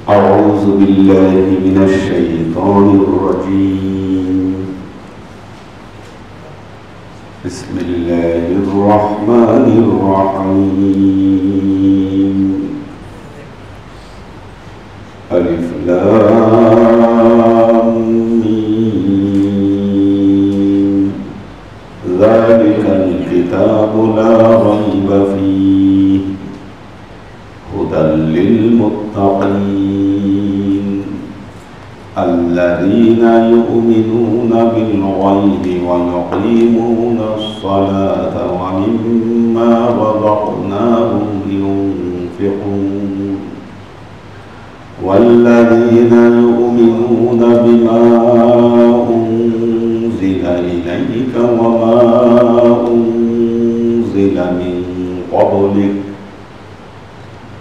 أعوذ بالله من الشيطان الرجيم. بسم الله الرحمن الرحيم. ألف لام ميم. ذلك الكتاب لا ريب فيه هدى للمتقين الذين يؤمنون بالغيب ويقيمون الصلاة ومما رزقناهم ينفقون والذين يؤمنون بما أنزل إليك وما أنزل من قبلك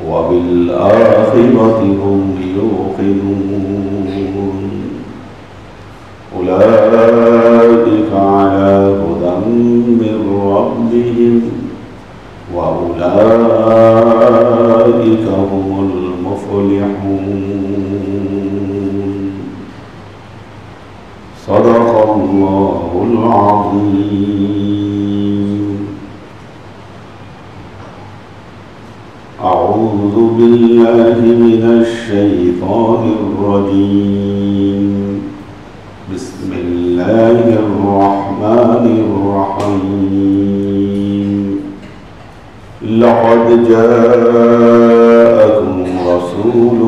وبالآخرة هم يوقنون أولئك على هدى من ربهم وأولئك هم المفلحون. صدق الله العظيم. أعوذ بالله من الشيطان الرجيم. بسم الله الرحمن الرحيم. لقد جاءكم رسول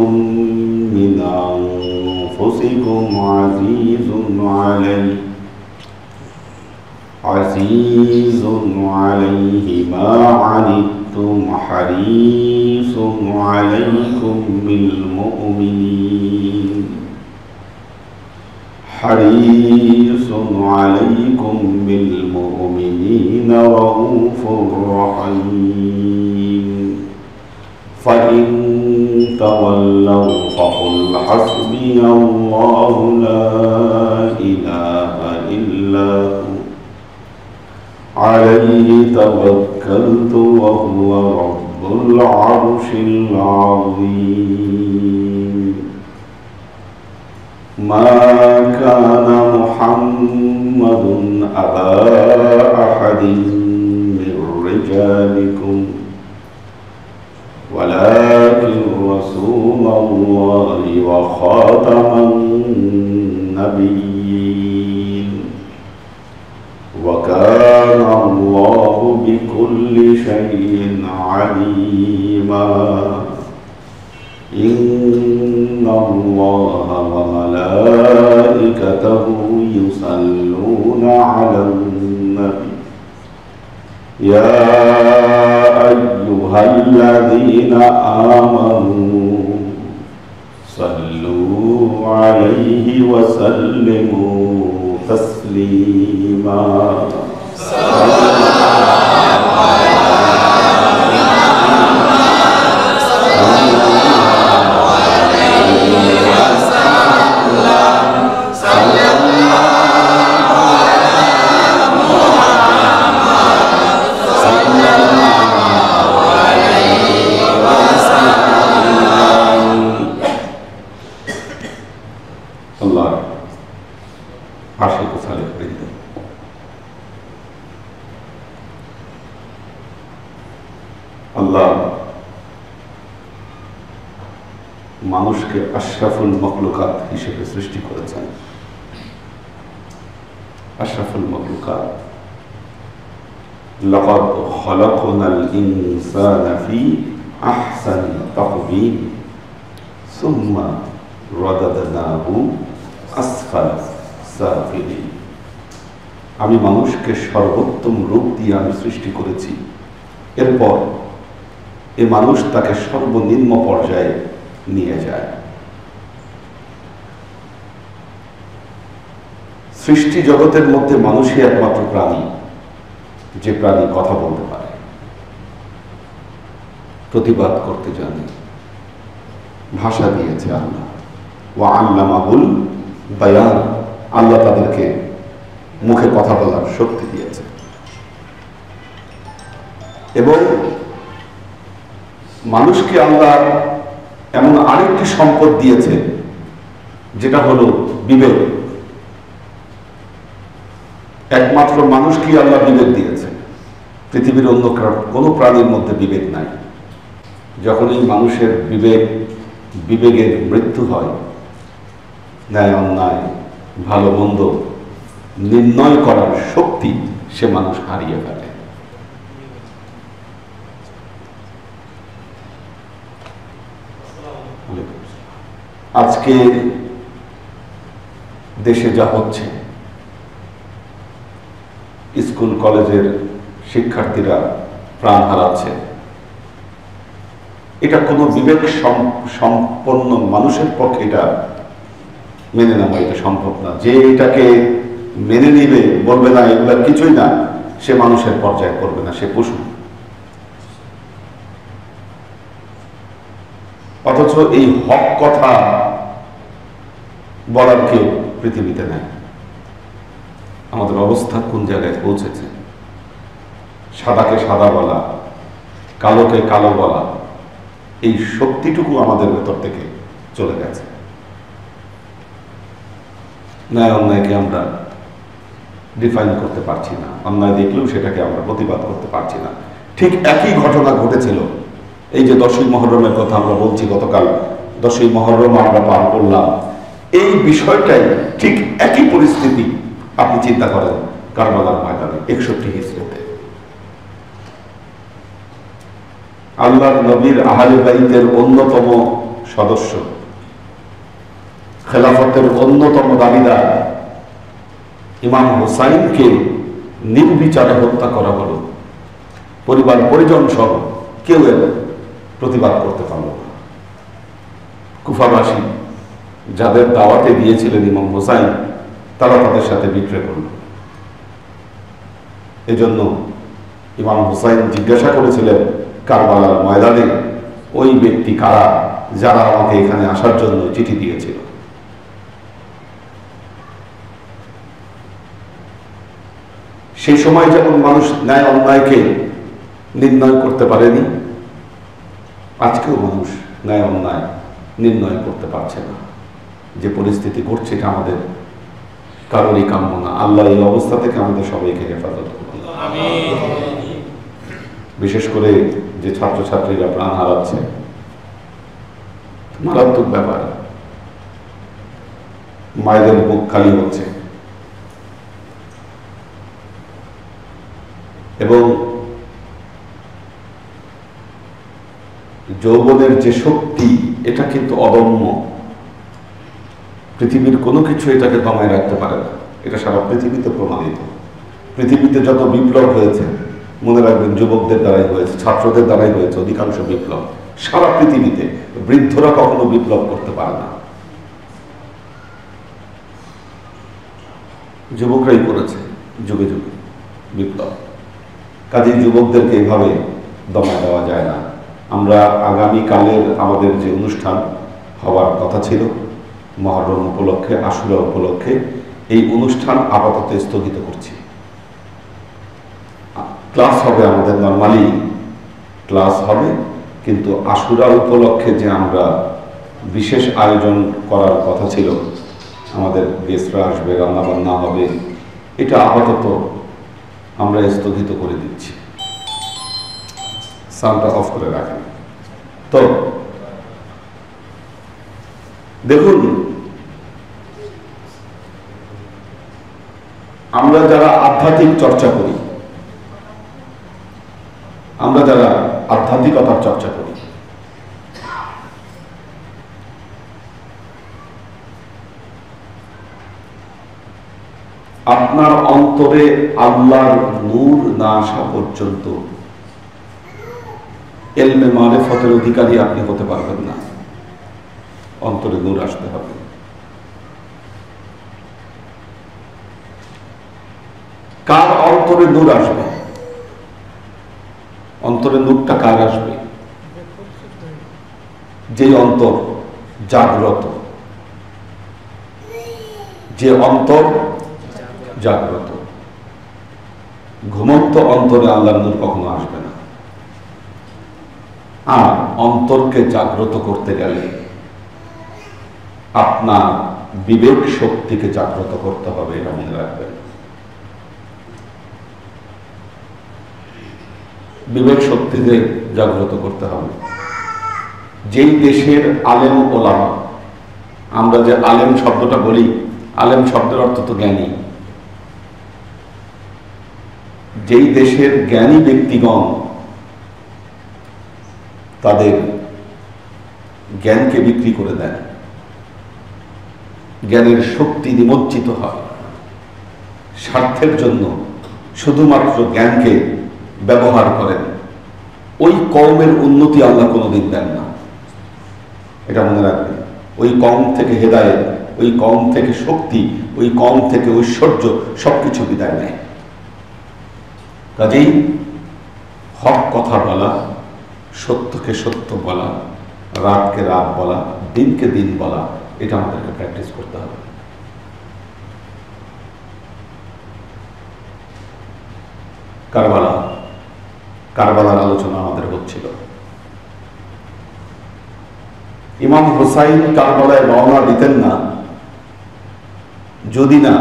من أنفسكم عزيز عليه ما عنتم حريص عليكم بالمؤمنين رؤوف رحيم. فإن تولوا فقل حسبي الله لا إله إلا هو عليه توكلت وهو رب العرش العظيم. ما كان محمد أبا أحد من رجالكم ولكن رسول الله وخاتم النبيين وكان الله بكل شيء عليما. إن الله وملائكته يصلون على النبي يا أيها الذين آمنوا صلوا عليه وسلموا تسليما. আল্লাহ মানুষকে আশরাফুল মখলুকাত হিসেবে সৃষ্টি করেছেন। আশরাফুল মখলুকাত লাকাদ খালাকনাল ইনসানা ফি আহসানি তাকওয়িম সুম্মা রাদাদনাহু আসফালা সাফিলিন। আমি মানুষকে সর্বোত্তম রূপ দিয়ে আমি সৃষ্টি করেছি, এরপর এ মানুষ তাকে সর্বনিম্ন পর্যায়ে নিয়ে যায়। সৃষ্টি জগতের মধ্যে মানুষই একমাত্র প্রাণী যে প্রাণী কথা বলতে পারে, প্রতিবাদ করতে জানে, ভাষা দিয়েছে আল্লাহ। ওয়া আল্লামাহুল বায়ান, আল্লাহ তাদেরকে মুখে কথা বলার শক্তি দিয়েছে। এবং মানুষকে আল্লাহ এমন আরেকটি সম্পদ দিয়েছে, যেটা হলো বিবেক। একমাত্র মানুষকেই আল্লাহ বিবেক দিয়েছে, পৃথিবীর অন্য কোনো প্রাণীর মধ্যে বিবেক নাই। যখন এই মানুষের বিবেকের মৃত্যু হয়, ন্যায় অন্যায় ভালো মন্দ নির্ণয় করার শক্তি সে মানুষ হারিয়ে ফেলে। আজকে দেশে যা হচ্ছে, স্কুল কলেজের শিক্ষার্থীরা প্রাণ হারাচ্ছে, এটা কোনো বিবেক সম্পন্ন মানুষের পক্ষে এটা মেনে নেওয়া এটা সম্ভব না। যে এটাকে মেনে নিবে, বলবে না এগুলা কিছুই না, সে মানুষের পর্যায়ে করবে না, সে পশু। অথচ এই হক কথা বলার কেউ পৃথিবীতে নেই। আমাদের অবস্থা কোন জায়গায় পৌঁছেছে? সাদাকে সাদা বলা, কালোকে কালো বলা, এই শক্তিটুকু আমাদের ভেতর থেকে চলে গেছে। ন্যায় অন্যায়কে আমরা ডিফাইন করতে পারছি না, অন্যায় দেখলেও সেটাকে আমরা প্রতিবাদ করতে পারছি না। ঠিক একই ঘটনা ঘটেছিল, এই যে 10ই মুহররমের কথা আমরা বলছি, গতকাল 10ই মুহররম আমরা পার করলাম। এই বিষয়টাই ঠিক একই পরিস্থিতি আপনি চিন্তা করেন কারবালার ময়দানে 61 হিজরিতে। আল্লাহর নবীর আহলে বাইতের অন্যতম সদস্য, খেলাফতের অন্যতম দাবিদার ইমাম হুসাইনকে নির্বিচারে হত্যা করা হলো। পরিবার পরিজন সহ কেউ এর প্রতিবাদ করতে পারল না। কুফাবাসী যাদের দাওয়াতে দিয়েছিলেন ইমাম হুসাইন, তারা তাদের সাথে বিক্রয় করল। এজন্য ইমাম হুসাইন জিজ্ঞাসা করেছিলেন কারবালার ময়দানে, ওই ব্যক্তি কারা যারা আমাকে এখানে আসার জন্য চিঠি দিয়েছিল? সেই সময় যেমন মানুষ ন্যায় অন্যায়কে নির্ণয় করতে পারেনি, আজকেও মানুষ ন্যায় অন্যায় নির্ণয় করতে পারছে না। যে পরিস্থিতি ঘটছে এটা আমাদের কারোরই কাম্য না। আল্লাহ এই অবস্থা থেকে আমাদের সবাইকে হেফাজত করুন। বিশেষ করে যে ছাত্রছাত্রীরা প্রাণ হারাচ্ছে, মারাত্মক ব্যাপার। মায়েদের বুক খালি হচ্ছে এবং যৌবনের যে শক্তি, এটা কিন্তু অদম্য। পৃথিবীর কোনো কিছু এটাকে দমায় রাখতে পারে না, এটা সারা পৃথিবীতে প্রমাণিত। পৃথিবীতে যত বিপ্লব হয়েছে, মনে রাখবেন যুবকদের দ্বারাই হয়েছে, ছাত্রদের দ্বারাই হয়েছে অধিকাংশ বিপ্লব। সারা পৃথিবীতে বৃদ্ধরা কখনো বিপ্লব করতে পারে না, যুবকরাই করেছে যুগে যুগে বিপ্লব। কাজেই যুবকদেরকে এভাবে দমায় দেওয়া যায় না। আমরা আগামীকালের আমাদের যে অনুষ্ঠান হওয়ার কথা ছিল মুহররম উপলক্ষে, আশুরা উপলক্ষে, এই অনুষ্ঠান আপাতত স্থগিত করছি। ক্লাস হবে, আমাদের নর্মালি ক্লাস হবে, কিন্তু আশুরা উপলক্ষে যে আমরা বিশেষ আয়োজন করার কথা ছিল, আমাদের গেস্টরা আসবে, রান্নাবান্না হবে, এটা আপাতত আমরা স্থগিত করে দিচ্ছি। সাউন্ডটা অফ করে রাখেন। তো দেখুন, আমরা যারা আধ্যাত্মিক চর্চা করি, আমরা যারা আধ্যাত্মিকতার চর্চা করি, আপনার অন্তরে আল্লাহর নূর না আসা পর্যন্ত ইলমে মারিফতের অধিকারী আপনি হতে পারবেন না। অন্তরে নূর আসতে হবে। কার অন্তরে নূর আসবে? অন্তরে নূরটা কার আসবে? যে অন্তর জাগ্রত, যে অন্তর জাগ্রত। ঘুমন্ত অন্তরে আল্লাহর নূর কখনো আসবে না। আর অন্তরকে জাগ্রত করতে গেলে আপনার বিবেক শক্তিকে জাগ্রত করতে হবে, এটা মনে রাখবেন। বিবেক শক্তিকে জাগ্রত করতে হবে। যেই দেশের আলেম ওলামা, আমরা যে আলেম শব্দটা বলি, আলেম শব্দের অর্থ তো জ্ঞানী। যেই দেশের জ্ঞানী ব্যক্তিগণ তাদের জ্ঞানকে বিক্রি করে দেন, জ্ঞানের শক্তি নিমজ্জিত হয়, স্বার্থের জন্য শুধুমাত্র জ্ঞানকে ব্যবহার করেন, ওই কওমের উন্নতি আল্লাহ কোনোদিন দেন না, এটা মনে রাখবেন। ওই কওম থেকে হেদায়েত, ওই কওম থেকে শক্তি, ওই কওম থেকে ঐশ্বর্য সবকিছু বিদায় নেয়। কাজেই হক কথা বলা, সত্যকে সত্য বলা, রাতকে রাত বলা, দিনকে দিন বলা, এটা আমাদেরকে প্র্যাকটিস করতে হবে। কারবালার আলোচনা আমাদের হচ্ছিল। ইমাম হুসাইন কারবালায় রওনা দিতেন না যদি না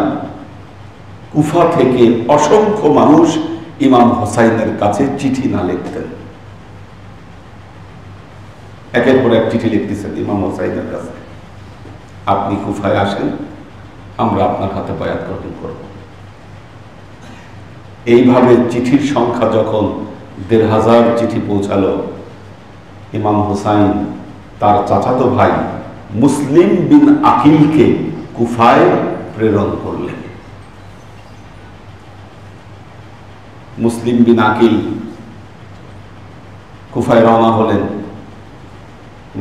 কুফা থেকে অসংখ্য মানুষ ইমাম হুসাইনের কাছে চিঠি না লিখতেন। একের পর এক চিঠি লিখতেছেন ইমাম হুসাইনের কাছে, আপনি কুফায় আসেন, আমরা আপনার হাতে বায়াত গ্রহণ করব। এইভাবে চিঠির সংখ্যা যখন ১,৫০০ চিঠি পৌঁছালো, ইমাম হুসাইন তার চাচাতো ভাই মুসলিম বিন আকিলকে কুফায় প্রেরণ করলেন। মুসলিম বিন আকিল কুফায় রওনা হলেন।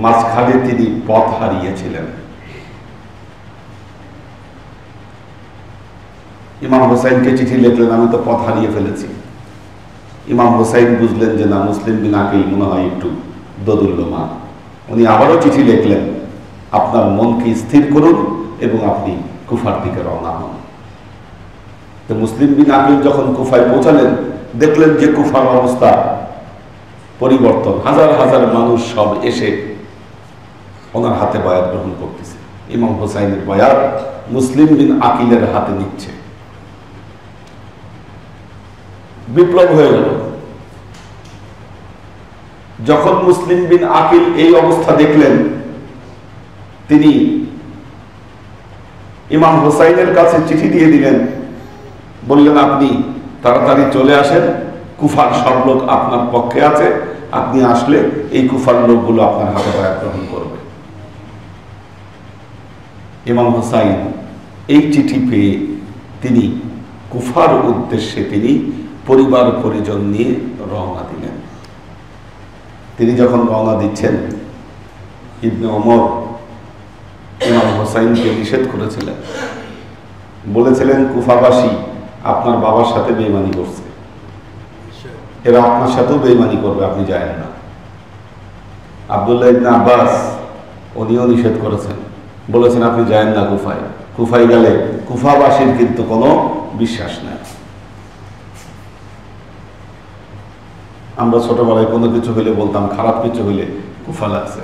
মাঝখানে তিনি পথ হারিয়েছিলেন। ইমাম হুসাইনকে চিঠি লিখলেন, আমি তো পথ হারিয়ে ফেলেছি। ইমাম হুসাইন বুঝলেন যে না, মুসলিম বিন আকিল মনে হয় একটু দোদুল্যমান। উনি আবারও চিঠি লিখলেন, আপনার মনকে স্থির করুন এবং আপনি কুফার দিকে রওনা হন। তো মুসলিম বিন আকিল যখন কুফায় পৌঁছালেন, দেখলেন যে কুফার অবস্থা পরিবর্তন, হাজার হাজার মানুষ সব এসে ওনার হাতে বায়াত গ্রহণ করতেছে। ইমাম হুসাইনের বায়াত মুসলিম বিন আকিলের হাতে নিচ্ছে। বিপ্লব হয়ে গেল। যখন মুসলিম বিন আকিল এই অবস্থা দেখলেন, তিনি ইমাম হুসাইনের কাছে চিঠি দিয়ে দিলেন, বললেন আপনি তাড়াতাড়ি চলে আসেন, কুফার সব লোক আপনার পক্ষে আছে, আপনি আসলে এই কুফার লোকগুলো আপনার হাতে বায়াত গ্রহণ করবে। ইমাম হুসাইন এই চিঠি পেয়ে তিনি কুফার উদ্দেশ্যে তিনি পরিবার পরিজন নিয়ে রওনা দিলেন। তিনি যখন রওনা দিচ্ছেন, ইবনে ওমর ইমাম হুসাইনকে নিষেধ করেছিলেন, বলেছিলেন কুফাবাসী আপনার বাবার সাথে বেঈমানি করছে, এরা আপনার সাথেও বেঈমানি করবে, আপনি যায়েন না। আব্দুল্লাহ ইবনে আব্বাস উনিও নিষেধ করেছেন, বলেছেন আপনি যায়েন না কুফায়, কুফায় গেলে কুফাবাসীর কিন্তু কোনো বিশ্বাস নাই। আমরা ছোটবেলায় কোনো কিছু হইলে বলতাম, খারাপ কিছু হইলে কুফা লাগছে,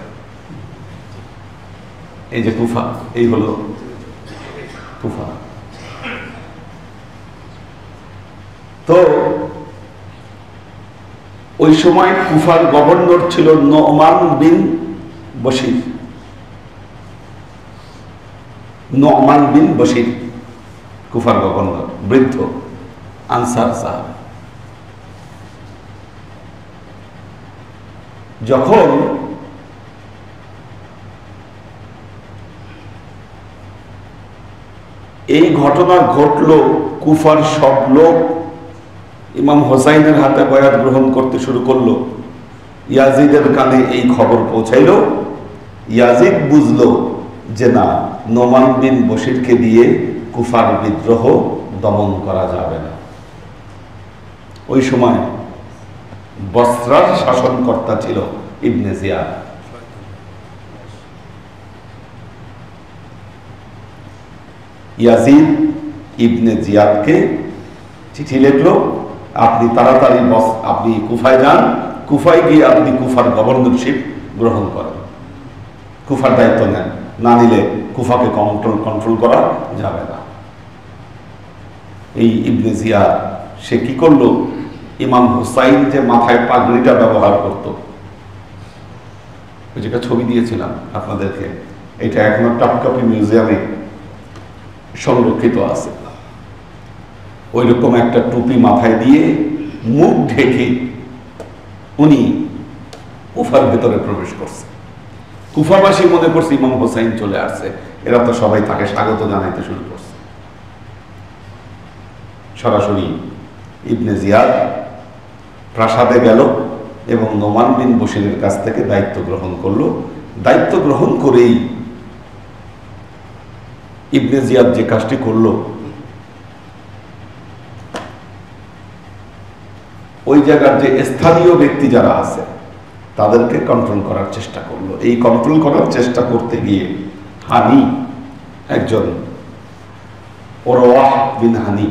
এই যে কুফা, এই হলো কুফা। তো ওই সময় কুফার গভর্নর ছিল নোমান বিন বশির। নোমান বিন বশির কুফার গভর্নর, বৃদ্ধ আনসার সাহাবী। যখন এই ঘটনা ঘটল, কুফার সব লোক ইমাম হুসাইনের হাতে বায়াত গ্রহণ করতে শুরু করলো। ইয়াজিদের কানে এই খবর পৌঁছাইল। ইয়াজিদ বুঝলো যে না, নোমান বিন বশিরকে দিয়ে কুফার বিদ্রোহ দমন করা যাবে না। ওই সময় বসরার শাসনকর্তা ছিল ইবনে জিয়াদ। ইয়াজিদ ইবনে জিয়াদকে চিঠি লিখলো, আপনি তাড়াতাড়ি আপনি কুফায় যান, কুফায় গিয়ে আপনি কুফার গভর্নরশিপ গ্রহণ করেন, কুফার দায়িত্ব নেন, না নিলে কুফাকে কন্ট্রোল করা যাবে না। এই ইবনে জিয়াদ সে কি করলো, ইমাম হুসাইন যে মাথায় পাগড়িটা ব্যবহার করত, ওই যেটা ছবি দিয়েছিলাম আপনাদেরকে, এটা এখনো টপকাপি মিউজিয়ামে সংরক্ষিত আছে। ওই রকম একটা টুপি মাথায় দিয়ে মুখ ঢেকে উনি কুফার ভেতরে প্রবেশ করছে। কুফাবাসী মনে করছে ইমাম হুসাইন চলে আসছে, এরা তো সবাই তাকে স্বাগত জানাইতে শুরু করছে। সরাসরি ইবনে জিয়াদ প্রাসাদে গেল এবং নোমান বিন বশিরের কাছ থেকে দায়িত্ব গ্রহণ করলো। দায়িত্ব গ্রহণ করেই ইবনে জিয়াদ যে কাজটি করলো, ওই জায়গার যে স্থানীয় ব্যক্তি যারা আছে তাদেরকে কন্ট্রোল করার চেষ্টা করলো। এই কন্ট্রোল করার চেষ্টা করতে গিয়ে হানি, একজন ওরওয়াহ বিন হানি,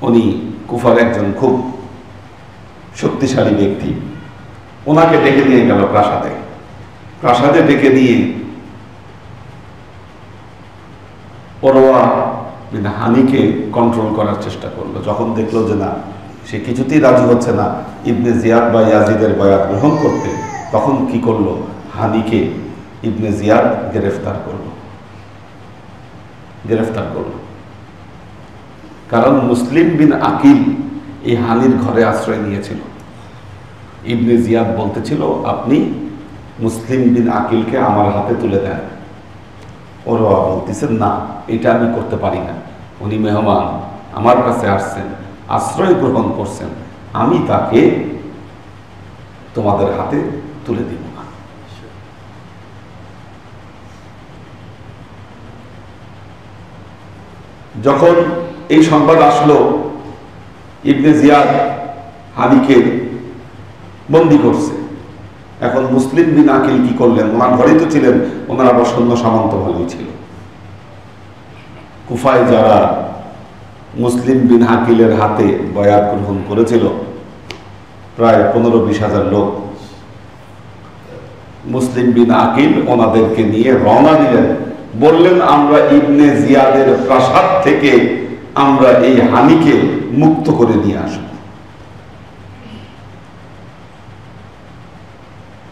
উনি কুফার একজন খুব শক্তিশালী ব্যক্তি, ওনাকে ডেকে নিয়ে গেল প্রাসাদে। প্রাসাদে ডেকে নিয়ে ওরওয়াহ বিন হানিকে কন্ট্রোল করার চেষ্টা করলো। যখন দেখলো যে না, সে কিছুতেই রাজি হচ্ছে না ইবনে জিয়াদ বা ইয়াজিদের বয়াত গ্রহণ করতে, তখন কি করলো, হানিকে ইবনে জিয়াদ গ্রেফতার করলো। কারণ মুসলিম বিন আকিল এই হানির ঘরে আশ্রয় নিয়েছিল। ইবনে জিয়াদ বলতেছিল, আপনি মুসলিম বিন আকিলকে আমার হাতে তুলে দেন। ওরা বলতেছেন, না, এটা আমি করতে পারি না, উনি মেহমান, আমার কাছে আসছেন, আশ্রয় গ্রহণ করছেন, আমি তাকে তোমাদের হাতে তুলে দিব না। যখন এই সংবাদ আসলো, ইবনে জিয়াদ হানিকে বন্দী করছে। এখন মুসলিম বিন আকিল কি করলেন, ওনার ঘরেই তো ছিলেন, ওনার আবার সৈন্য সামন্ত ভালোই ছিল। কুফায় যারা মুসলিম বিন আকিলের হাতে বয়াত গ্রহণ করেছিল, প্রায় 15-20 হাজার লোক, মুসলিম বিন আকিল ওনাদেরকে নিয়ে রওনা দিলেন। বললেন, আমরা ইবনে জিয়াদের প্রাসাদ থেকে আমরা এই হানিকে মুক্ত করে নিয়ে আসব।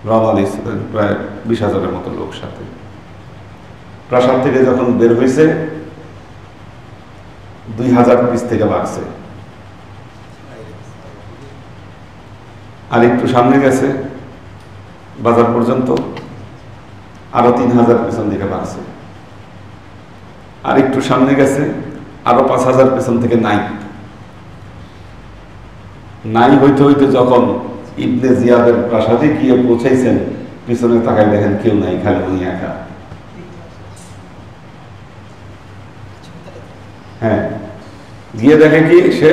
রওনা দিয়েছিলেন প্রায় 20 হাজারের মতো লোক সাথে। প্রাসাদ থেকে যখন বের হয়েছে, 2000 পিস থেকে বাড়ছে। আর একটু সামনে গেছে বাজার পর্যন্ত, আরো 3000 পেছন থেকে বাড়ছে। আর একটু সামনে গেছে, আরো 5000 পেছন থেকে নাই হইতে হইতে যখন ইবনে জিয়াদের প্রাসাদে গিয়ে পৌঁছাইছেন, পিছনে তাকায় দেখেন কেউ নাই, খালি উনি একা। হ্যাঁ, গিয়ে দেখে কি, সে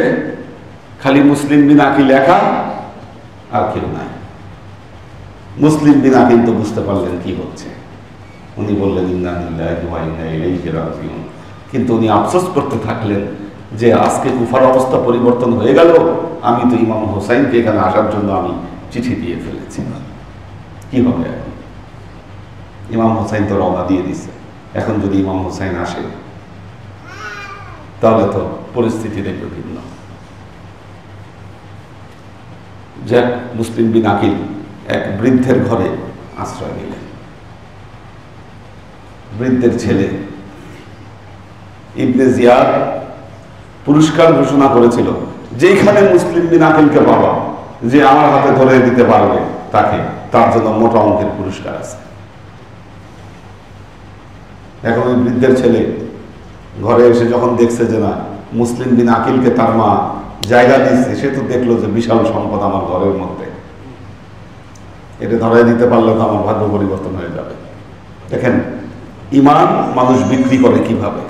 খালি মুসলিম বিন আকিল একা, আর কেউ নাই। মুসলিম বিন আকিল তো বুঝতে পারলেন কি হচ্ছে, উনি বললেন, ইন্না লিল্লাহি ওয়া ইন্না ইলাইহি রাজিউন। কিন্তু উনি আফসোস করতে থাকলেন যে আজকে কুফার অবস্থা পরিবর্তন হয়ে গেল, আমি তো ইমাম হুসাইনকে এখানে আসার জন্য আমি চিঠি দিয়ে ফেলেছি, কি হবে এখন? ইমাম হুসাইন তো রওনা দিয়ে দিছে, এখন যদি ইমাম হুসাইন আসে তাহলে তো পরিস্থিতি দেখবে ভিন্ন। যাক, মুসলিম বিন আকিল এক বৃদ্ধের ঘরে আশ্রয় নিলেন। বৃদ্ধের ছেলে ইবনে জিয়াদ পুরস্কার ঘোষণা করেছিল, যেখানে মুসলিম বিন আকিলকে পাবা, যে আমার হাতে ধরে দিতে পারবে তাকে, তার জন্য মোটা অঙ্কের পুরস্কার আছে। এখন ওই বৃদ্ধের ছেলে ঘরে এসে যখন দেখছে যে না, মুসলিম বিন আকিলকে তার মা জায়গা দিচ্ছে, সে তো দেখলো যে বিশাল সম্পদ আমার ঘরের মধ্যে, এটা ধরাই দিতে পারলে তো আমার ভাগ্য পরিবর্তন হয়ে যাবে। দেখেন, ঈমান মানুষ বিক্রি করে কিভাবে,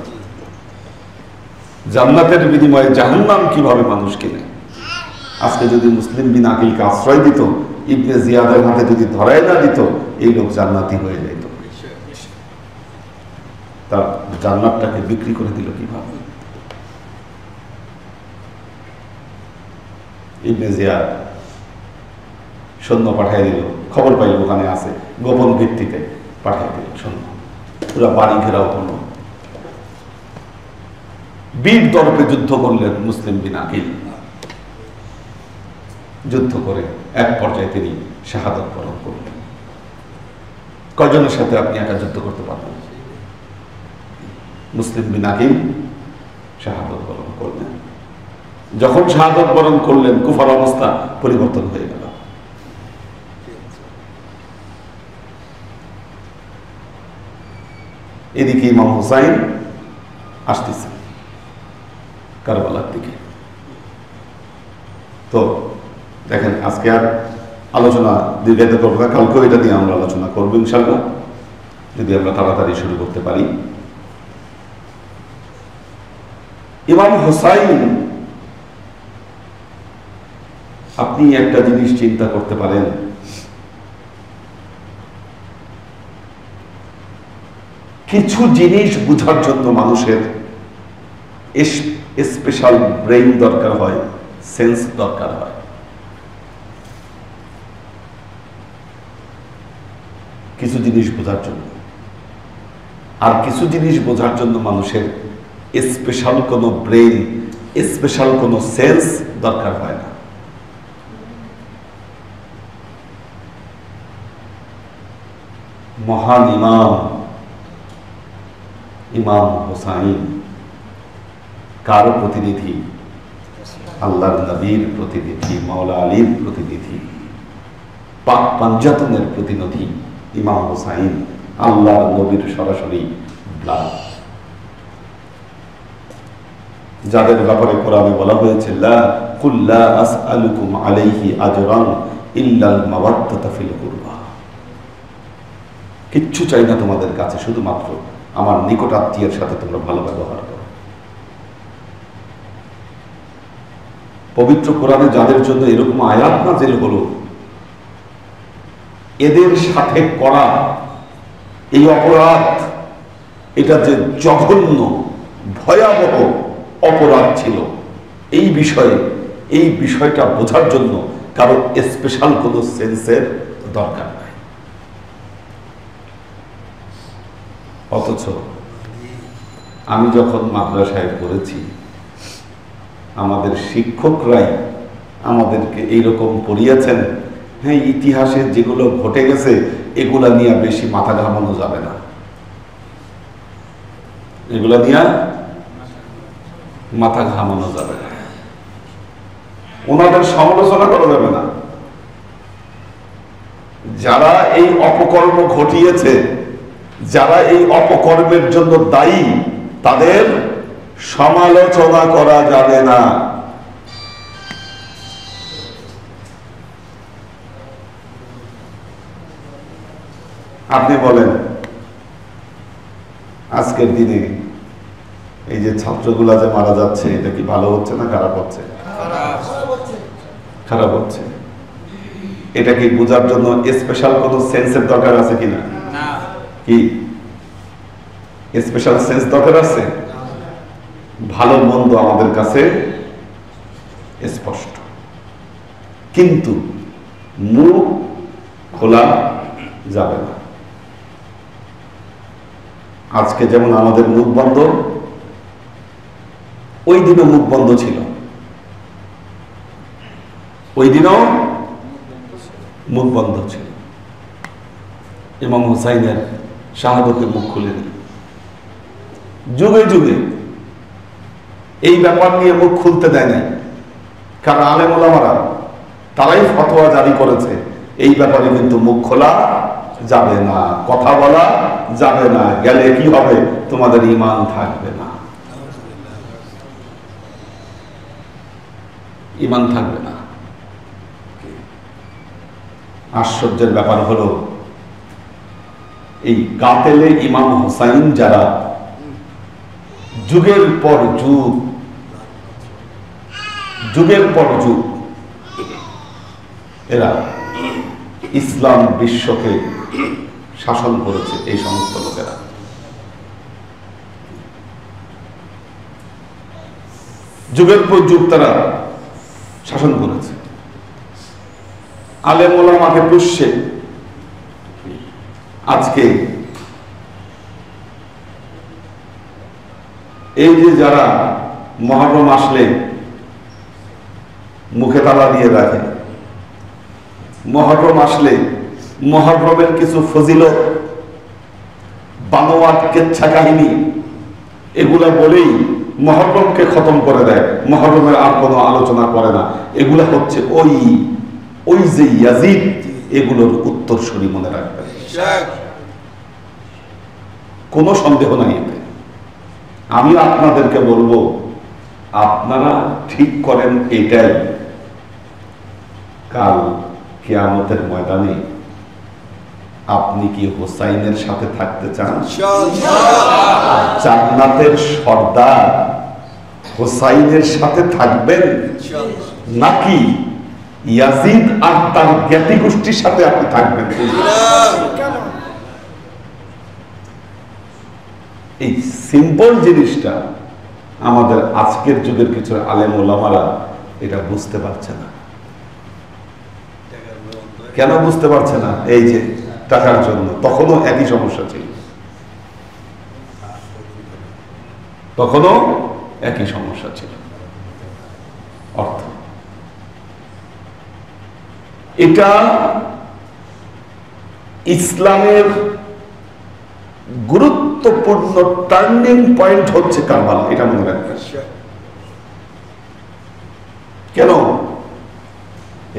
জান্নাতের বিনিময়ে জাহান্নাম কিভাবে মানুষ কিনে। আজকে যদি মুসলিম বিন আকিলকে আশ্রয় দিত, ইবনে জিয়াদের হাতে যদি ধরাই না দিত, এই লোক জান্নাতি হয়ে যেত। তার জান্নাতটাকে বিক্রি করে দিল কিভাবে। ইবনে জিয়াদ সৈন্য পাঠিয়ে দিল, খবর পাইল ওখানে আছে, গোপন ভিত্তিতে পাঠিয়ে দিল সৈন্য, পুরা বাড়ি ঘেরাও করলো। বীর দর্পে যুদ্ধ করলেন মুসলিম বিন আকিল। যুদ্ধ করে এক পর্যায়ে তিনি শাহাদাত বরণ করলেন। কয়জনের সাথে আপনি একা যুদ্ধ করতে পারবেন? মুসলিম বিন আকিল শাহাদাত বরণ করলেন। যখন শাহাদাত বরণ করলেন, কুফার অবস্থা পরিবর্তন হয়ে গেল। এদিকে ইমাম হুসাইন আসতেছেন কারবালার দিকে। তো দেখেন, আজকে আর আলোচনা দীর্ঘায়িত করবো না, কালকেও এটা দিয়ে আমরা আলোচনা করবো ইনশাআল্লাহ, যদি আমরা তাড়াতাড়ি শুরু করতে পারি। ইমাম হুসাইন, আপনি একটা জিনিস চিন্তা করতে পারেন, কিছু জিনিস বোঝার জন্য মানুষের স্পেশাল ব্রেইন দরকার হয়, সেন্স দরকার হয়। কিছু জিনিস বোঝার জন্য, আর কিছু জিনিস বোঝার জন্য মানুষের স্পেশাল কোনো ব্রেইন, স্পেশাল কোনো সেন্স দরকার হয় না। মহান ইমাম ইমাম হুসাইন কার প্রতিনিধি? আল্লাহর নবীর প্রতিনিধি, মাওলা আলীর প্রতিনিধি, পাক পাঞ্জাতনের প্রতিনিধি ইমাম হুসাইন, আল্লাহর নবীর সরাসরি ব্লাড, যাদের ব্যাপারে কোরআনে বলা হয়েছে লা কুল লা আসআলুকুম আলাইহি আজরান ইল্লাল মাওয়াদ্দাতা ফিল কুরবা। কিচ্ছু চাই না তোমাদের কাছে, শুধুমাত্র আমার নিকট আত্মীয়ের সাথে তোমরা ভালো ব্যবহার করো। পবিত্র কোরআনে যাদের জন্য এরকম আয়াত নাযিল হলো, এদের সাথে করা এই অপরাধ, এটা যে জঘন্য ভয়াবহ অপরাধ ছিল, এই বিষয়টা বোঝার জন্য কারো স্পেশাল কোনো সেন্সের দরকার নাই। অথচ আমি যখন মাদ্রাসায় পড়েছি, আমাদের শিক্ষকরাই আমাদেরকে এইরকম পড়িয়েছেন, হ্যাঁ, ইতিহাসে যেগুলো ঘটে গেছে এগুলা নিয়ে বেশি মাথা ঘামানো যাবে না, এগুলা নিয়ে মাথা ঘামানো যাবে না, ওনাদের সমালোচনা করা যাবে না। যারা এই অপকর্ম ঘটিয়েছে, যারা এই অপকর্মের জন্য দায়ী, তাদের সমালোচনা করা যাবে না। আপনি বলেন, আজকের দিনে এই যে ছাত্রগুলা যে মারা যাচ্ছে, এটা কি ভালো হচ্ছে না খারাপ হচ্ছে? খারাপ হচ্ছে। এটা কি বোঝার জন্য স্পেশাল কোনো সেন্সের দরকার আছে কিনা? কি স্পেশাল সেন্স দরকার আছে? ভালো মন্দ আমাদের কাছে স্পষ্ট, কিন্তু মুখ খোলা যাবে না। আজকে যেমন আমাদের মুখ বন্ধ, ওই দিনও মুখ বন্ধ ছিল, ওই দিনও মুখ বন্ধ ছিল। ইমাম হুসাইনের শাহাদতের মুখ খুলেনি। যুগে যুগে এই ব্যাপার নিয়ে মুখ খুলতে দেয় নাই, কারণ আলেম ওলামারা তারাই ফতোয়া জারি করেছে এই ব্যাপারে কিন্তু মুখ খোলা যাবে না, কথা বলা যাবে না, গেলে কি হবে? তোমাদের ঈমান থাকবে না, ঈমান থাকবে না। আশ্চর্যের ব্যাপার হলো, এই কাতেলে ইমাম হুসাইন যারা যুগের পর যুগ, যুগের পর যুগ এরা ইসলাম বিশ্বকে শাসন করেছে, এই সমস্ত লোকেরা যুগের পর যুগ তারা শাসন করেছে। আলেম ওলামাকে পুষছে। আজকে এই যে যারা মুহররম আসলে মুখে তালা দিয়ে রাখে, মুহররম আসলে মুহররমের কিছু ফজিলত, বানোয়াট কেচ্ছা কাহিনী এগুলা বলেই মুহররমকে খতম করে দেয়, মুহররমের আর কোনো আলোচনা করে না। এগুলা হচ্ছে ওই যে ইয়াজিদ, এগুলোর উত্তরসূরি, মনে রাখবেন, কোনো সন্দেহ নাই এতে। আমি আপনাদেরকে বলবো, আপনারা ঠিক করেন এটাই, কাল কিয়ামতের ময়দানে আপনি কি হোসাইনের সাথে থাকতে চান? জান্নাতের সর্দার হোসাইনের সাথে থাকবেন, নাকি ইয়াজিদ আর তার জ্ঞাতি গোষ্ঠীর সাথে আপনি থাকবেন? এই সিম্পল জিনিসটা আমাদের আজকের যুগের কিছু আলেম ওলামারা এটা বুঝতে পারছে না। কেন বুঝতে পারছে না? এই যে টাকার জন্য। তখনও একই সমস্যা ছিল, তখনও একই সমস্যা ছিল, অর্থ। এটা ইসলামের গুরুত্বপূর্ণ টার্নিং পয়েন্ট হচ্ছে কারবালা, এটা মনে রাখবেন। কেন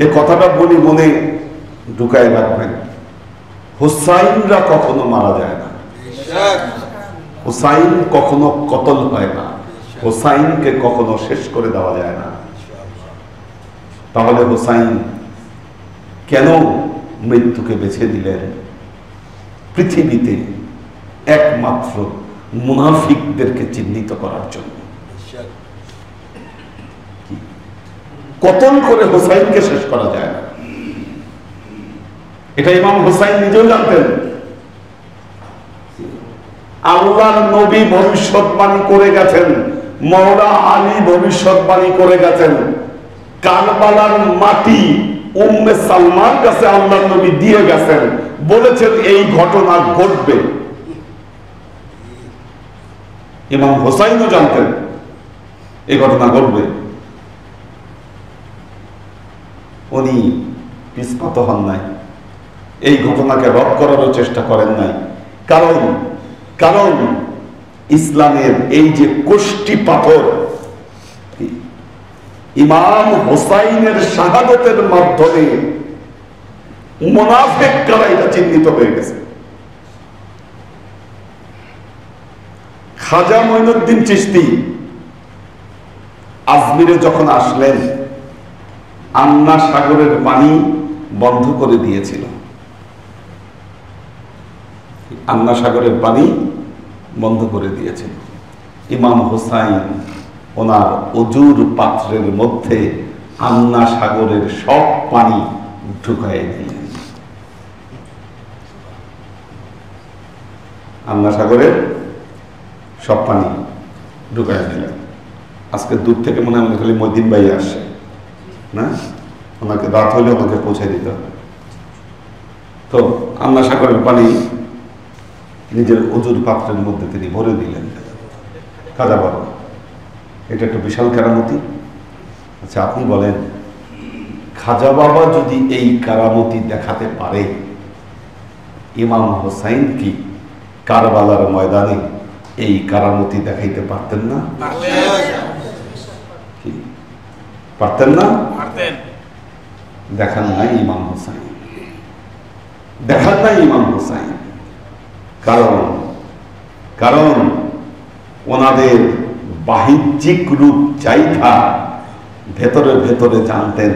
এ কথাটা বলি, মনে ঢুকায় রাখবেন। হুসাইনরা কখনো মারা যায় না, হুসাইন কখনো কতল হয় না, হুসাইনকে কখনো শেষ করে দেওয়া যায় না। তাহলে হুসাইন কেন মৃত্যুকে বেছে দিলেন? পৃথিবীতে একমাত্র মুনাফিকদেরকে চিহ্নিত করার জন্য। কতল করে হুসাইনকে শেষ করা যায় না, এটা ইমাম হুসাইন নিজেও জানতেন। আল্লাহর নবী ভবিষ্যৎবাণী করে গেছেন, মওলা আলী ভবিষ্যৎবাণী করে গেছেন, কারবালার মাটি উম্মে সালমার কাছে আল্লাহর নবী দিয়ে গেছেন, বলেছেন এই ঘটনা ঘটবে। ইমাম হুসাইনও জানতেন এই ঘটনা ঘটবে। উনি পিছপা হন নাই, এই ঘটনাকে রদ করারও চেষ্টা করেন নাই। কারণ ইসলামের এই যে কোষ্ঠী পাথর, ইমাম হুসাইনের শাহাদতের মাধ্যমে মুনাফিকরা এটা চিহ্নিত হয়ে গেছে। খাজা মঈনুদ্দিন চিশতি আজমিরে যখন আসলেন, আন্না সাগরের পানি বন্ধ করে দিয়েছিল, আন্না সাগরের পানি বন্ধ করে দিয়েছিল। ইমাম হুসাইন ওনার অজুর পাত্রের মধ্যে আন্না সাগরের সব পানি ঢুকায় দিলেন। আন্না সাগরের সব পানি ঢুকায় দিলেন। আজকে দূর থেকে মনে হয় খালি মদিন ভাই আসে না, ওনাকে রাত হলে ওনাকে পৌঁছে দিতে হবে। তো আন্না সাগরের পানি নিজের অজুর পাত্রের মধ্যে তিনি ভরে দিলেন। খাজা বাবা, এটা একটা বিশাল কারামতি। আচ্ছা আপনি বলেন, খাজা বাবা যদি এই কারামতি দেখাতে পারে, ইমাম হুসাইন কি কারবালার ময়দানে এই কারামতি দেখাইতে পারতেন না? পারতেন না? দেখান নাই ইমাম হুসাইন, দেখান নাই ইমাম হুসাইন। কারণ ওনাদের বাহ্যিক রূপ চাইথা ভেতরে ভেতরে জানতেন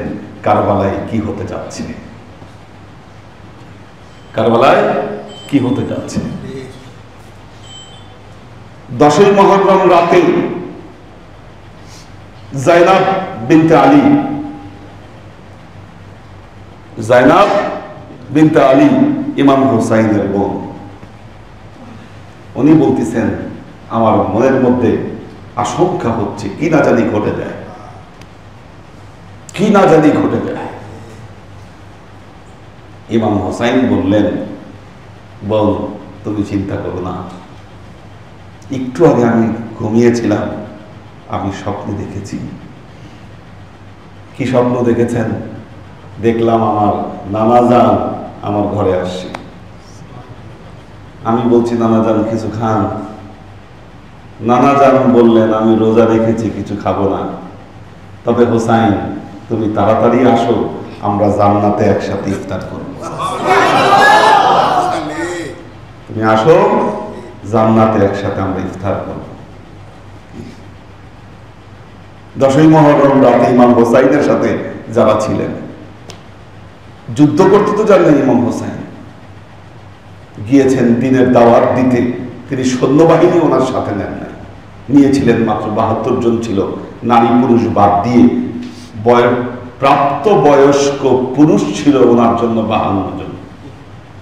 কারবালায় কি হতে যাচ্ছে, কারবালায় কি হতে যাচ্ছে। 10ই মুহররম রাতে জাইনাব বিনতে আলী ইমাম হুসাইনের বোন, উনি বলতেছেন আমার মনের মধ্যে আশঙ্কা হচ্ছে কি না জানি ঘটে যায়, কি না জানি ঘটে যায়। ইমাম হোসাইন বললেন, বল তুমি চিন্তা করো না, একটু আগে আমি ঘুমিয়েছিলাম, আমি স্বপ্ন দেখেছি। কি স্বপ্ন দেখেছেন? দেখলাম আমার নানাজান আমার ঘরে আসছে। আমি বলছি, নানাজান কিছু খান? নানাজান বললেন, আমি রোজা রেখেছি, কিছু খাবো না, তবে হোসাইন তুমি তাড়াতাড়ি আসো, আমরা জান্নাতে একসাথে ইফতার করব। তুমি আসো, জান্নাতে একসাথে আমরা ইফতার করব। 10ই মুহররম রাতে ইমাম হোসাইনের সাথে যারা ছিলেন, যুদ্ধ করতে তো জানেন ইমাম হোসাইন, গিয়েছেন দিনের দাওয়াত দিতে। তিনি সৈন্যবাহিনী ওনার সাথে নেন নাই, নিয়েছিলেন মাত্র 72 জন ছিল, নারী পুরুষ বাদ দিয়ে। প্রাপ্ত বয়স্ক পুরুষ ছিল ওনার জন্য 52 জন,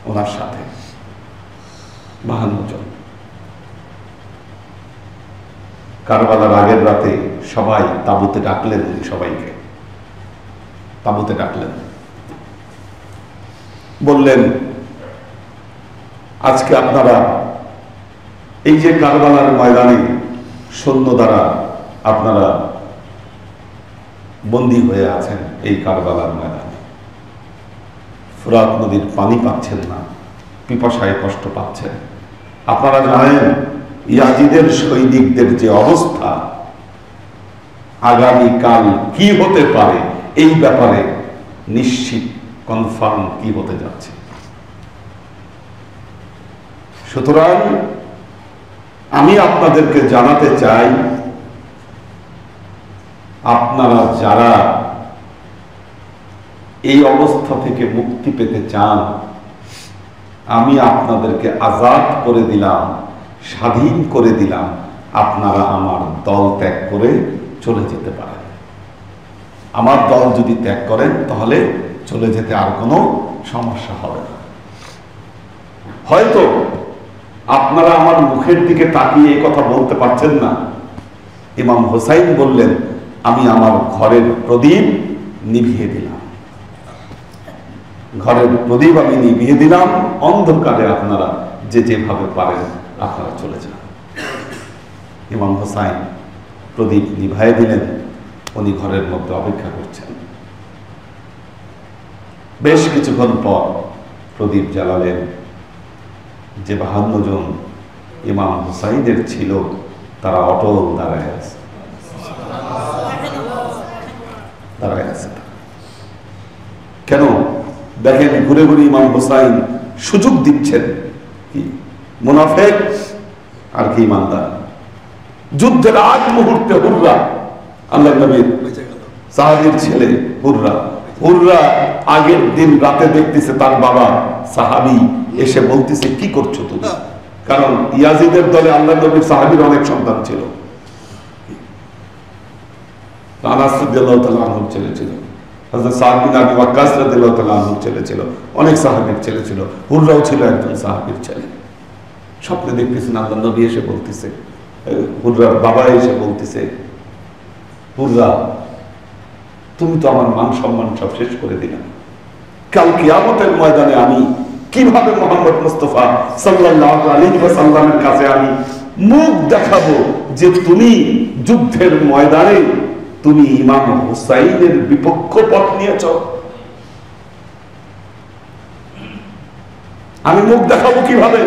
ওনার সাথে 52 জন। কারবালার আগের রাতে সবাই তাঁবুতে ডাকলেন, সবাইকে তাঁবুতে ডাকলেন, বললেন, আজকে আপনারা এই যে কারবালার ময়দানে সৈন্য দ্বারা আপনারা বন্দী হয়ে আছেন, এই কারবালার ময়দানে ফুরাত নদীর পানি পাচ্ছেন না, পিপাসায় কষ্ট পাচ্ছেন। আপনারা জানেন ইয়াজিদের সৈনিকদের যে অবস্থা, আগামীকাল কি হতে পারে এই ব্যাপারে নিশ্চিত কনফার্ম কি হতে যাচ্ছে। সুতরাং আমি আপনাদেরকে জানাতে চাই, আপনারা যারা এই অবস্থা থেকে মুক্তি পেতে চান, আমি আপনাদেরকে আজাদ করে দিলাম, স্বাধীন করে দিলাম, আপনারা আমার দল ত্যাগ করে চলে যেতে পারেন। আমার দল যদি ত্যাগ করেন তাহলে চলে যেতে আর কোনো সমস্যা হবে না। হয়তো আপনারা আমার মুখের দিকে তাকিয়ে এই কথা বলতে পারছেন না। ইমাম হোসাইন বললেন, আমি আমার ঘরের প্রদীপ নিভিয়ে দিলাম, ঘরের প্রদীপ আমি নিভিয়ে দিলাম, অন্ধকারে আপনারা যে যেভাবে পারেন আপনারা চলে যান। ইমাম হোসাইন প্রদীপ নিভায়ে দিলেন, উনি ঘরের মধ্যে অপেক্ষা করছেন। বেশ কিছুক্ষণ পর প্রদীপ জ্বালালেন। যে 52 জন ইমাম হুসাইনের ছিল তারা অটল দাঁড়ায় আছে, দাঁড়ায় আছে। কেন দেখেন, ঘুরে ঘুরে ইমাম হুসাইন সুযোগ দিচ্ছেন কি মুনাফিক আর কি ইমানদার। যুদ্ধের আগ মুহূর্তে হুররা, আল্লাহ নবীর সাহাবীর ছেলে হুররা, হুররা আগের দিন রাতে দেখতেছে তার বাবা সাহাবী এসে বলতেছে, কি করছো তুমি? কারণ ইয়াজিদের দলে আল্লাহ নবীর সাহাবীর অনেক সন্তান ছিল। আনাস রাদিয়াল্লাহু তাআলা আনহুর ছেলে ছিল, হযরত সাদ বিন আবি ওয়াক্কাস রাদিয়াল্লাহু তাআলা আনহুর ছেলে ছিল, অনেক সাহাবীর ছেলে ছিল। হুররাও ছিল একজন সাহাবীর ছেলে। স্বপ্নে দেখতেছেন আল্লাহ নবী এসে বলতেছে, হুররার বাবা এসে বলতেছে, হুররা তুমি তো আমার মান সম্মান সব শেষ করে দিলে, কাল কিয়ামতের ময়দানে আমি কিভাবে মুহাম্মদ মুস্তাফা সাল্লাল্লাহু আলাইহি ওয়াসাল্লামের কাছে আমি মুখ দেখাবো যে তুমি যুদ্ধের ময়দানে তুমি ইমাম হুসাইনের বিপক্ষ পথ নিয়েছ? আমি মুখ দেখাবো কিভাবে?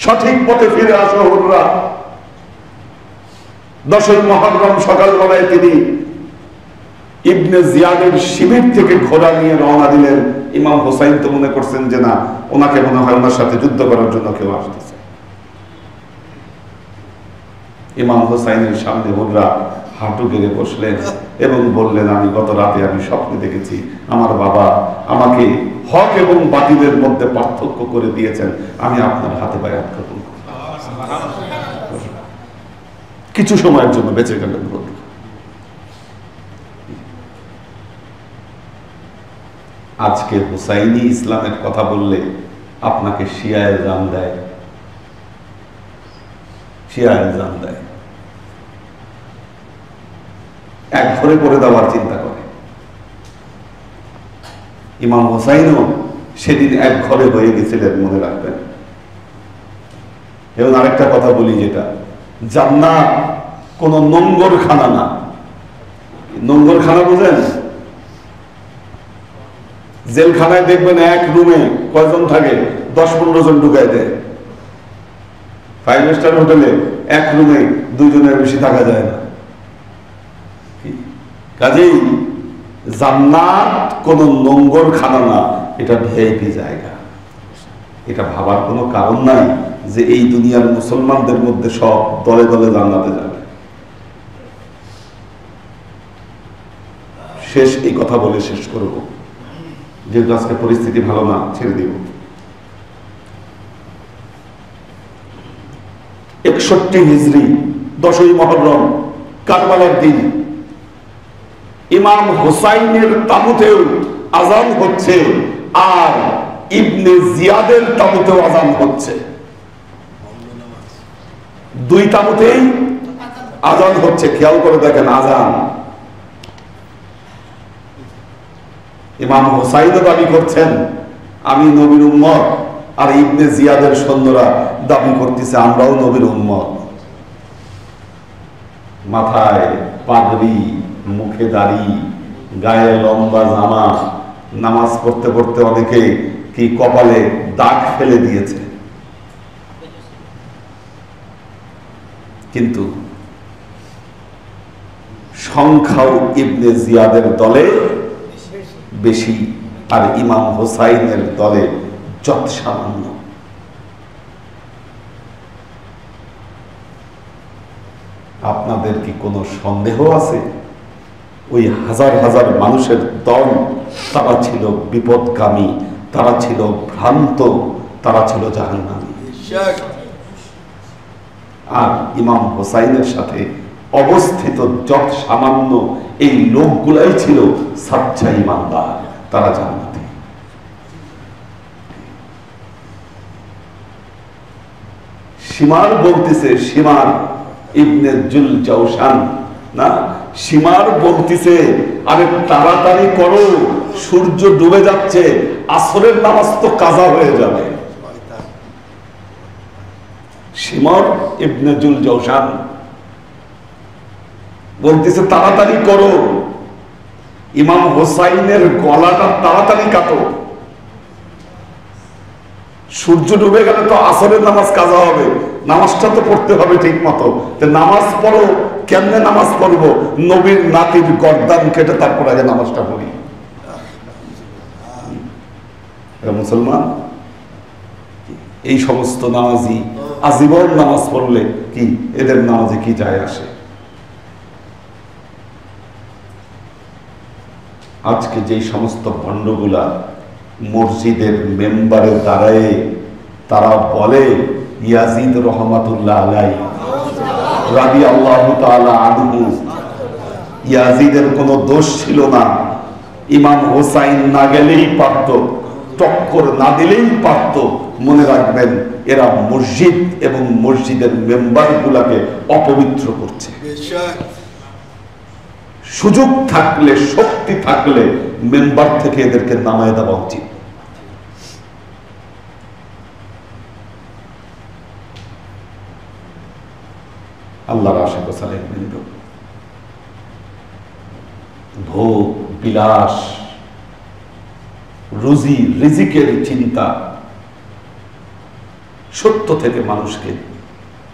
সঠিক পথে ফিরে আসো হুররা। 10ই মুহররম সকালবেলায় তিনি ইবনে জিয়াদের শিবির থেকে ঘোড়া নিয়ে রওনা দিলেন। ইমাম হুসাইন তো মনে করছেন যে না, ওনাকে মনে হয় ওনার সাথে যুদ্ধ করার জন্য কেউ আসতেছে। ইমাম হুসাইনের সামনে হুররা হাঁটু গেড়ে বসলেন এবং বললেন, আমি গত রাতে আমি স্বপ্নে দেখেছি আমার বাবা আমাকে হক এবং বাতিলের মধ্যে পার্থক্য করে দিয়েছেন, আমি আপনার হাতে বায়াত গ্রহণ করব। কিছু সময়ের জন্য বেঁচে গেলেন হুররা। আজকে হুসাইনি ইসলামের কথা বললে আপনাকে শিয়া ইলজাম দেয়, শিয়া ইলজাম দেয়, এক ঘরে করে দেওয়ার চিন্তা করে। ইমাম হোসাইনও সেদিন এক ঘরে হয়ে গেছিলেন, মনে রাখবেন। এবং আরেকটা কথা বলি, যেটা জান্নাত কোন নোংরখানা না। নোংরখানা বুঝেন? জেলখানায় দেখবেন এক রুমে কয়জন থাকে, 10-15 জন ঢুকায় দেয়। 5 স্টার হোটেলে এক রুমে 2 জনের বেশি থাকা যায় না। কাজেই জান্নাত কোন নোংরখানা না, এটা ভিআইপি জায়গা। এটা ভাবার কোনো কারণ নাই যে এই দুনিয়ার মুসলমানদের মধ্যে সব দলে দলে জান্নাতে যাবে। শেষ এই কথা বলে শেষ করব, যেহেতু আজকে পরিস্থিতি ভালো না, ছেড়ে দিব। 61 হিজরি 10ই মুহররম কারবালার দিন ইমাম হোসাইনের তাবুতেও আজান হচ্ছে, আর ইবনে জিয়াদের তাবুতেও আজান হচ্ছে। 2 তাবুতেই আজান হচ্ছে। খেয়াল করে দেখেন, আজান। ইমাম হোসাইনও দাবি করছেন আমি নবীর উম্মত, আর ইবনে জিয়াদের সৈন্যরা দাবি করতেছে আমরাও নবীর উম্মত। মাথায় পাগড়ি, মুখে দাড়ি, গায়ে লম্বা জামা, নামাজ পড়তে পড়তে অনেকে কি কপালে দাগ ফেলে দিয়েছে। কিন্তু সংখ্যাও ইবনে জিয়াদের দলে বেশি, আর ইমাম হোসাইনের দলে যত সামান্য। আপনাদের কি কোনো সন্দেহ আছে ওই হাজার হাজার মানুষের দল তারা ছিল বিপদগামী, তারা ছিল ভ্রান্ত, তারা ছিল জাহান্নামী? আর ইমাম হোসাইনের সাথে অবস্থিত যত সামান্য এই লোকগুলাই ছিল সাচ্চা ইমানদার, তারা জান্নাতি। শিমার বলতেছে, শিমার ইবনে জুল জাওশান না, শিমার বলতেছে আরে তাড়াতাড়ি করো, সূর্য ডুবে যাচ্ছে, আসরের নামাজ তো কাজা হয়ে যাবে। শিমার ইবনে জুল জাওশান বলতেছে তাড়াতাড়ি করো, ইমাম হোসাইনের গলাটা তাড়াতাড়ি কাটো, সূর্য ডুবে গেলে তো আসরের নামাজ কাজা হবে, নামাজটা তো পড়তে হবে ঠিক মতো। নামাজ পড়ো, কেমনে নামাজ পড়বো? নবীর নাতির গর্দান কেটে তারপর আগে নামাজটা পড়ি। মুসলমান এই সমস্ত নামাজি আজীবন নামাজ পড়লে কি এদের নামাজে কি যায় আসে? আজকে যেই সমস্ত ভণ্ডগুলা মসজিদের মেম্বারে দাঁড়ায় তারা বলে ইয়াজিদ রহমাতুল্লাহ আলাইহি রাদিয়াল্লাহু তাআলা আনহু, ইয়াজিদের কোনো দোষ ছিল না, ইমাম হোসাইন না গেলেই পারত, টক্কর না দিলেই পারত। মনে রাখবেন, এরা মসজিদ এবং মসজিদের মেম্বার গুলাকে অপবিত্র করছে। সুযোগ থাকলে, শক্তি থাকলে মেম্বার থেকে এদেরকে নামায় দেওয়া উচিত। আল্লাহর আশিক ও সালেহবৃন্দ, ভোগ বিলাস, রুজি রিজিকের চিন্তা সত্য থেকে মানুষকে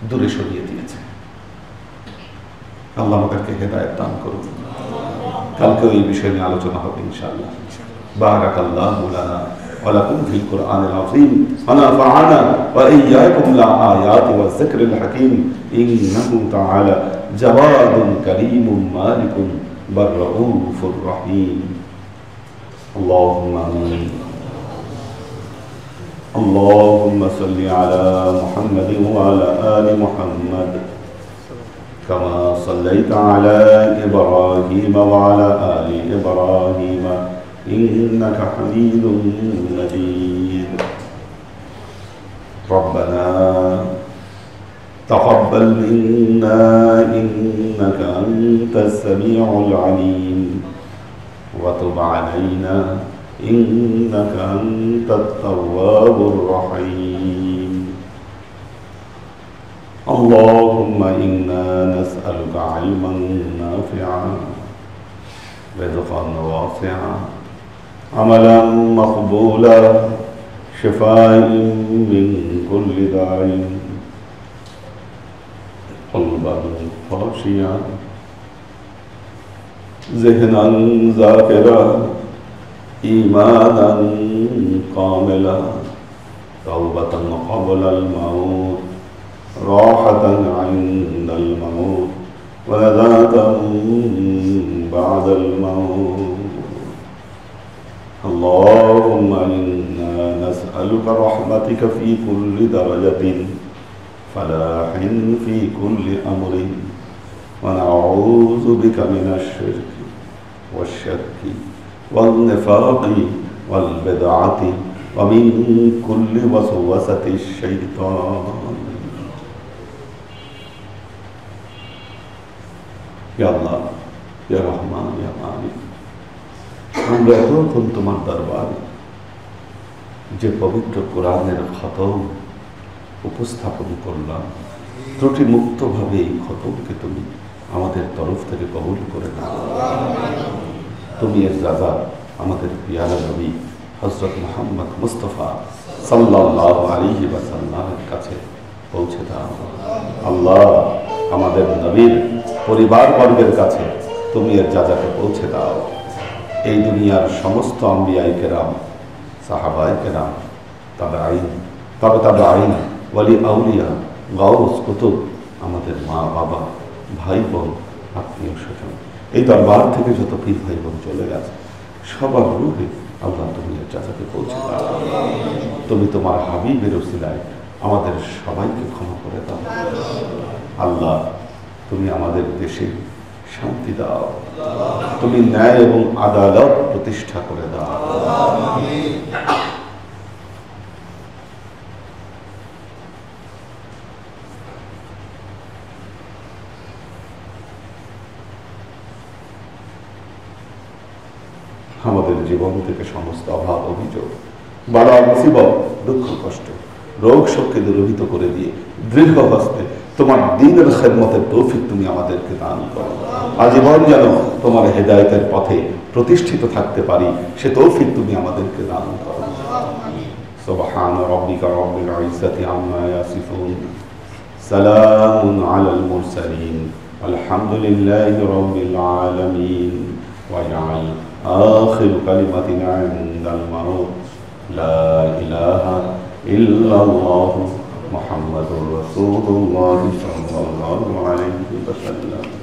দূরে সরিয়ে দিয়েছে। আল্লাহ আমাদেরকে হেদায়েত দান করুন। কালকে এই বিষয় নিয়ে আলোচনা হবে ইনশাআল্লাহ। বারাকাল্লাহু লানা ওয়া লাকুম ফিল কুরআনিল আযীম ওয়া নাফা'না ওয়া ইয়্যাকুম বিল আয়াতি ওয়াজ যিকরিল হাকীম ইন্নাহু তাআলা জাওয়াদুন কারীমুন মালিকুন বাররাউফুর রহিম। আল্লাহুম্মা আমিন। اللهم صل على محمد وعلى آل محمد كما صليت على إبراهيم وعلى آل إبراهيم إنك حميد مجيد. ربنا تقبل منا إنك أنت السميع العليم وتب علينا إنك أنت التواب الرحيم اللهم إنا نسألك علما نافعا رزقا واسعا عملا مقبولا شفاء من كل داء قلبا خاشعا ذهنا ذاكرا إيمانا كاملا توبة قبل الموت راحة عند الموت ولذة بعد الموت اللهم إنا نسألك رحمتك في كل درجة فلاح في كل أمر ونعوذ بك من الشرك والشك والنفاق والبدعة ومن كل وسوسة الشيطان يا الله يا رحمن يا مالك আমরা এতক্ষণ তোমার দরবারে যে পবিত্র কোরআনের খতম উপস্থাপন করলাম ত্রুটি মুক্তভাবে এই খতমকে তুমি আমাদের তরফ থেকে কবুল করে নাও তুমি এর রাজা আমাদের পিয়ারা নবী হযরত মুহাম্মদ মুস্তাফা সাল্লাল্লাহু আলাইহি ওয়াসাল্লামের কাছে পৌঁছে দাও আল্লাহ আমাদের নবীর পরিবার বর্গের কাছে তুমি এর রাজাকে পৌঁছে দাও এই দুনিয়ার সমস্ত আম্বিয়ায়ে কেরাম সাহাবায়ে কেরাম তাবেঈন তাবেঈন ওয়ালি আউলিয়া গাউস কুতুব আমাদের মা বাবা ভাই বোন আত্মীয় স্বজন এই দরবার থেকে যত পীর ভাই বোন চলে গেছে সবার রূহে আল্লাহ তুমি এর জাজাকে পৌঁছে দাও তুমি তোমার হাবিবের ওসিলায় আমাদের সবাইকে ক্ষমা করে দাও আল্লাহ তুমি আমাদের দেশে শান্তি দাও তুমি ন্যায় এবং আদালত প্রতিষ্ঠা করে দাও আমাদের জীবন থেকে সমস্ত অভাব অভিযোগ বালা মুসিবত দুঃখ কষ্ট রোগ শোককে দূরীভূত করে দিয়ে দৃঢ় হস্তে তোমার দ্বীনের খেদমতের তৌফিক তুমি আমাদেরকে দান করো আজীবন যেন তোমার হেদায়েতের পথে প্রতিষ্ঠিত থাকতে পারি সে তৌফিক তুমি আমাদেরকে দান করো সুবহান রাব্বিকা রাব্বিল ইজ্জাতি আম্মা ইয়াসিফুন সালামুন আলাল মুরসালিন আলহামদুলিল্লাহি রাব্বিল আলামিন ওয়াজআল আখির কালিমাতিনা ইনদাল মাউত লা ইলাহা ইল্লাল্লাহু মুহাম্মাদুর রাসূলুল্লাহ সাল্লাল্লাহু আলাইহি ওয়াসাল্লাম